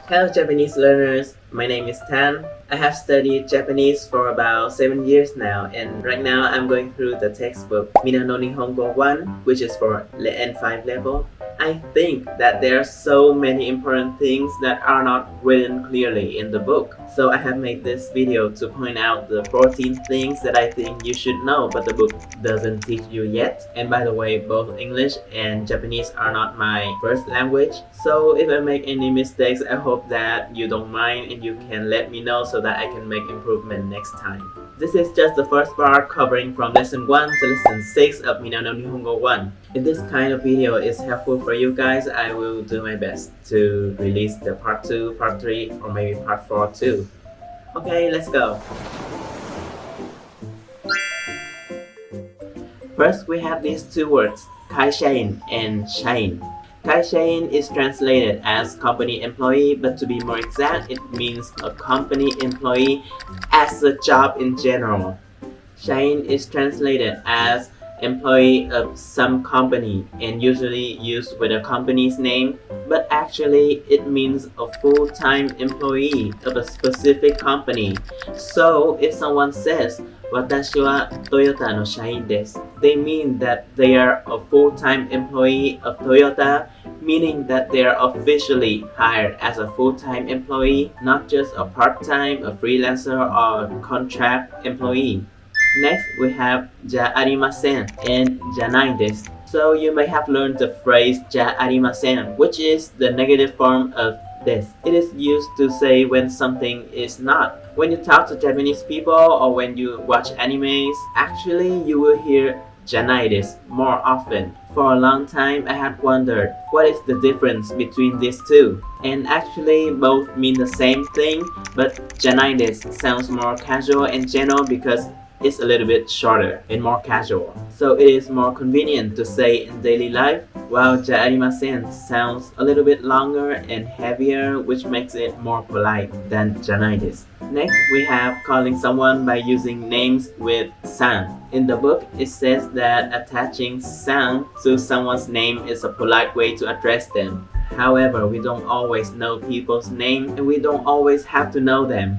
Hello Japanese learners, my name is Tan. I have studied Japanese for about 7 years now, and right now I'm going through the textbook Minna No Nihongo I, which is for the N5 level. I think that there are so many important things that are not written clearly in the book. So I have made this video to point out the 14 things that I think you should know but the book doesn't teach you yet. And by the way, both English and Japanese are not my first language. So if I make any mistakes, I hope that you don't mind and you can let me know so that I can make improvement next time. This is just the first part covering from lesson 1 to lesson 6 of Minna No Nihongo I. If this kind of video is helpful for you guys, I will do my best to release the part 2, part 3, or maybe part 4 too. Okay, let's go. First, we have these two words, kaishain and shain. Kaishain is translated as company employee, but to be more exact, it means a company employee as a job in general. Shain is translated as employee of some company and usually used with a company's name, but actually it means a full-time employee of a specific company. So if someone says, "Watashi wa Toyota no shain desu," they mean that they are a full-time employee of Toyota, meaning that they are officially hired as a full-time employee, not just a part-time, a freelancer, or a contract employee. Next, we have "じゃありません" and "じゃないです." So you may have learned the phrase "じゃありません," which is the negative form of this. It is used to say when something is not. When you talk to Japanese people or when you watch animes, actually you will hear "じゃないです" more often. For a long time, I had wondered what is the difference between these two. And actually, both mean the same thing, but "じゃないです" sounds more casual and general because it's a little bit shorter and more casual. So it is more convenient to say in daily life, while "じゃありません" sounds a little bit longer and heavier, which makes it more polite than "じゃないです." Next, we have calling someone by using names with san. In the book, it says that attaching san to someone's name is a polite way to address them. However, we don't always know people's name and we don't always have to know them.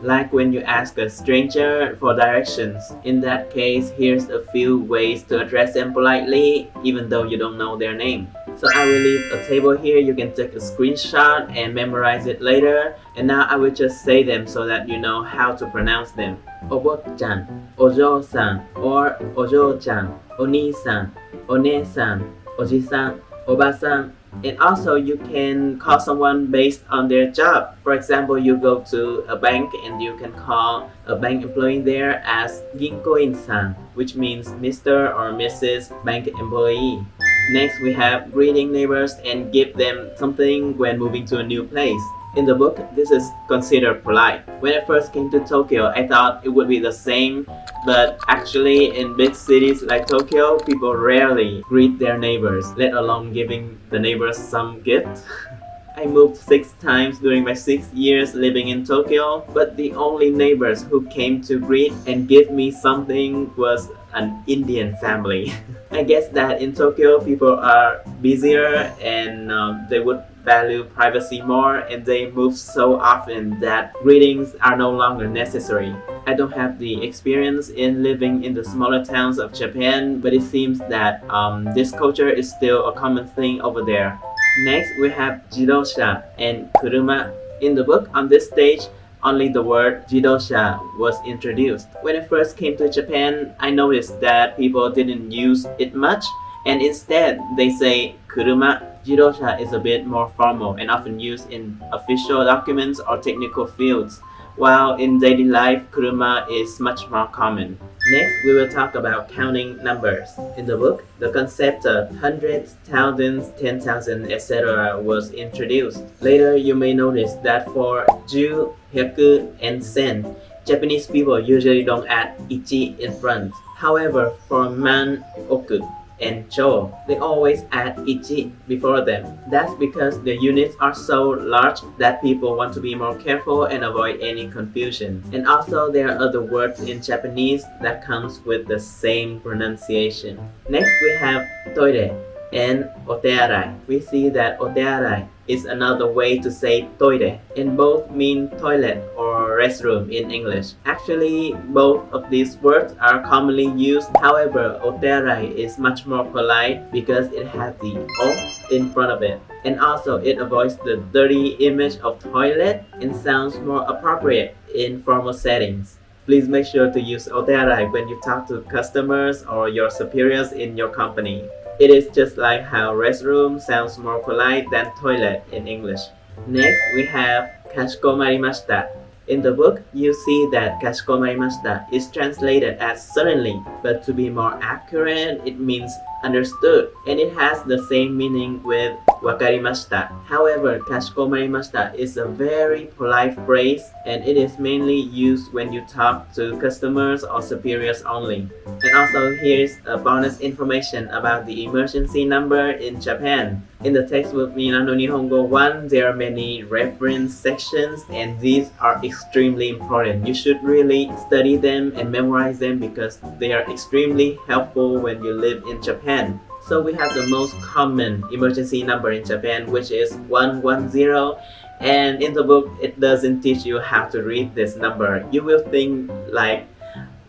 Like when you ask a stranger for directions. In that case, here's a few ways to address them politely, even though you don't know their name. So I will leave a table here. You can take a screenshot and memorize it later. And now I will just say them so that you know how to pronounce them. Obo-chan, Ojo-san, or Ojo-chan, Oni-san, One-san, Oji-san, Oba-san. And also you can call someone based on their job. For example, you go to a bank and you can call a bank employee there as Ginkoin-san, which means Mr. or Mrs. bank employee. Next, we have greeting neighbors and give them something when moving to a new place. In the book, this is considered polite. When I first came to Tokyo, I thought it would be the same, but actually in big cities like Tokyo, people rarely greet their neighbors, let alone giving the neighbors some gift. I moved 6 times during my 6 years living in Tokyo, but the only neighbors who came to greet and give me something was an Indian family. I guess that in Tokyo people are busier and they would value privacy more, and they move so often that greetings are no longer necessary. I don't have the experience in living in the smaller towns of Japan, but it seems that this culture is still a common thing over there. Next, we have jidosha and kuruma. In the book, on this stage, only the word jidosha was introduced. When I first came to Japan, I noticed that people didn't use it much, and instead they say kuruma. Jidosha is a bit more formal and often used in official documents or technical fields, while in daily life, kuruma is much more common. Next, we will talk about counting numbers. In the book, the concept of hundreds, thousands, 10,000, etc. was introduced. Later, you may notice that for ju, hyaku, and sen, Japanese people usually don't add ichi in front. However, for man, oku, and cho, they always add ichi before them. That's because the units are so large that people want to be more careful and avoid any confusion. And also there are other words in Japanese that comes with the same pronunciation. Next we have toire and ote arai. We see that ote arai is another way to say toilet, and both mean toilet or restroom in English. Actually, both of these words are commonly used. However, o te洗い is much more polite because it has the o in front of it. And also, it avoids the dirty image of toilet and sounds more appropriate in formal settings. Please make sure to use o te洗い when you talk to customers or your superiors in your company. It is just like how restroom sounds more polite than toilet in English. Next, we have かしこまりました. In the book, you see that かしこまりました is translated as certainly, but to be more accurate, it means understood, and it has the same meaning with わかりました. However, かしこまりました is a very polite phrase, and it is mainly used when you talk to customers or superiors only. And also, here's a bonus information about the emergency number in Japan. In the textbook Minna No Nihongo I, there are many reference sections, and these are extremely important. You should really study them and memorize them because they are extremely helpful when you live in Japan. So we have the most common emergency number in Japan, which is 110. And in the book, it doesn't teach you how to read this number. You will think like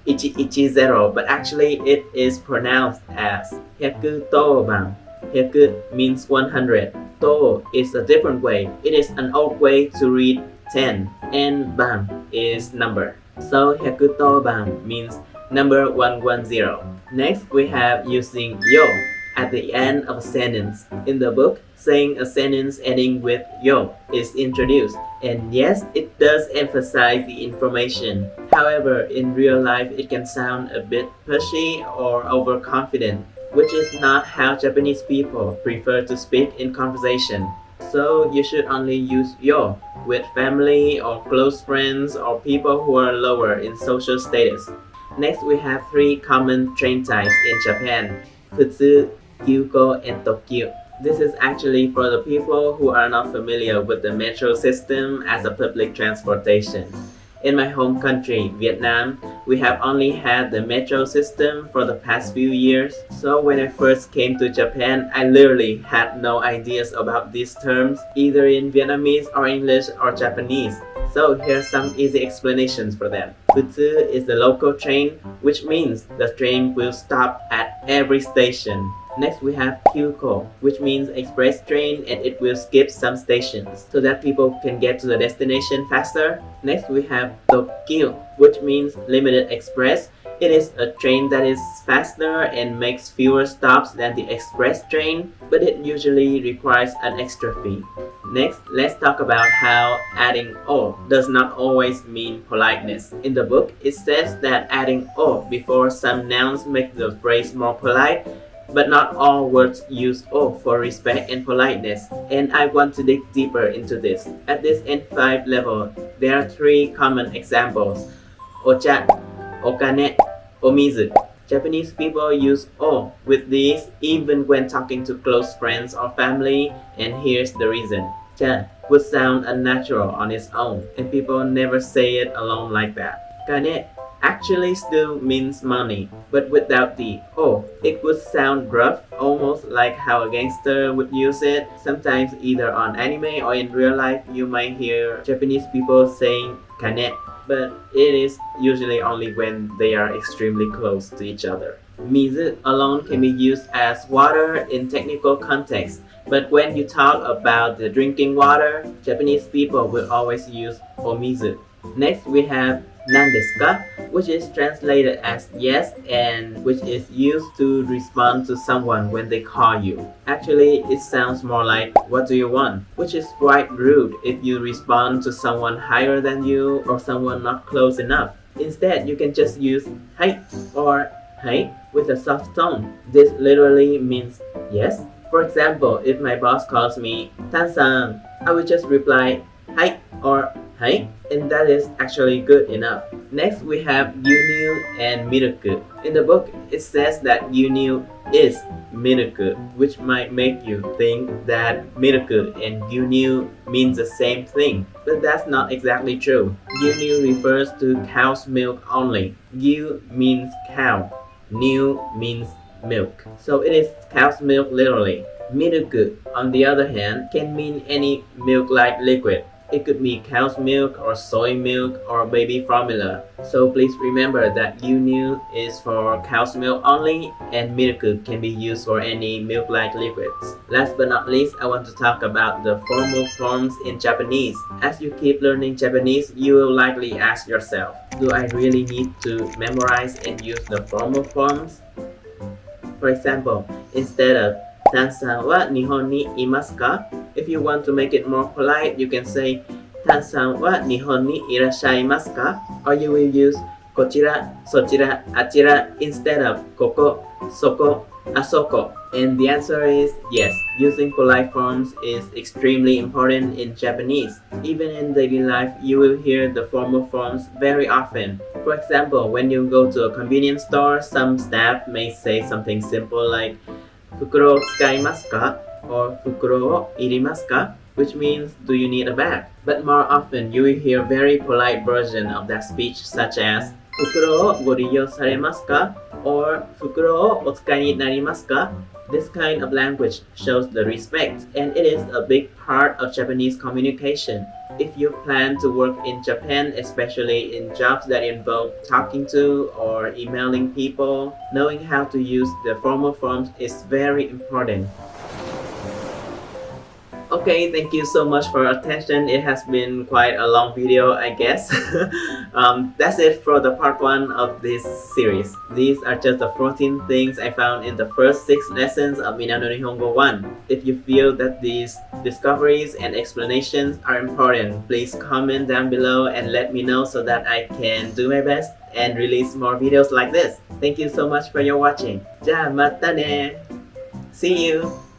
110, but actually it is pronounced as 110番. 100 means 100. To is a different way. It is an old way to read 10. And ban is number. So 110番 means number 110. Next, we have using yo at the end of a sentence. In the book, saying a sentence ending with yo is introduced. And yes, it does emphasize the information. However, in real life, it can sound a bit pushy or overconfident, which is not how Japanese people prefer to speak in conversation. So you should only use yo with family or close friends or people who are lower in social status. Next, we have 3 common train types in Japan: Futsu, Kyuko, and Tokyu. This is actually for the people who are not familiar with the metro system as a public transportation. In my home country, Vietnam, we have only had the metro system for the past few years. So when I first came to Japan, I literally had no ideas about these terms, either in Vietnamese or English or Japanese. So here's some easy explanations for them. Futsu is the local train, which means the train will stop at every station. Next, we have Kyuko, which means express train, and it will skip some stations so that people can get to the destination faster. Next, we have Tokyu, which means limited express. It is a train that is faster and makes fewer stops than the express train, but it usually requires an extra fee. Next, let's talk about how adding o does not always mean politeness. In the book, it says that adding o before some nouns makes the phrase more polite, but not all words use o for respect and politeness, and I want to dig deeper into this. At this N5 level, there are 3 common examples: ocha, okane, omizu. Japanese people use o with these even when talking to close friends or family, and here's the reason. Cha would sound unnatural on its own, and people never say it alone like that. Kane actually still means money, but without the o, it would sound gruff, almost like how a gangster would use it. Sometimes either on anime or in real life, you might hear Japanese people saying kane, but it is usually only when they are extremely close to each other. Mizu alone can be used as water in technical context, but when you talk about the drinking water, Japanese people will always use omizu. Next, we have 何ですか, which is translated as yes and which is used to respond to someone when they call you. Actually, it sounds more like what do you want, which is quite rude if you respond to someone higher than you or someone not close enough. Instead, you can just use はい or はい with a soft tone. This literally means yes. For example, if my boss calls me タンさん, I would just reply はい or はい, and that is actually good enough. Next, we have Yunyu and Miruku. In the book, it says that Yunyu is Miruku, which might make you think that Miruku and Yunyu means the same thing, but that's not exactly true. Yunyu refers to cow's milk only. Yu means cow. New means milk. So it is cow's milk literally. Milk, on the other hand, can mean any milk-like liquid. It could be cow's milk or soy milk or baby formula. So please remember that Unu is for cow's milk only and milk can be used for any milk-like liquids. Last but not least, I want to talk about the formal forms in Japanese. As you keep learning Japanese, you will likely ask yourself, do I really need to memorize and use the formal forms? For example, instead of タンさんは日本にいますか? If you want to make it more polite, you can say タンさんは日本にいらっしゃいますか? Or you will use こちら、そちら、あちら instead of ここ、そこ、あそこ. And the answer is yes, using polite forms is extremely important in Japanese. Even in daily life, you will hear the formal forms very often. For example, when you go to a convenience store, some staff may say something simple like 袋を使いますか? Or 袋をいりますか? Which means, do you need a bag? But more often, you will hear very polite version of that speech such as 袋をご利用されますか? Or 袋をお使いになりますか? This kind of language shows the respect, and it is a big part of Japanese communication. If you plan to work in Japan, especially in jobs that involve talking to or emailing people, knowing how to use the formal forms is very important. Okay, thank you so much for your attention. It has been quite a long video, I guess. That's it for the part 1 of this series. These are just the 14 things I found in the first 6 lessons of Minna No Nihongo 1. If you feel that these discoveries and explanations are important, please comment down below and let me know so that I can do my best and release more videos like this. Thank you so much for your watching. じゃあまたね. See you!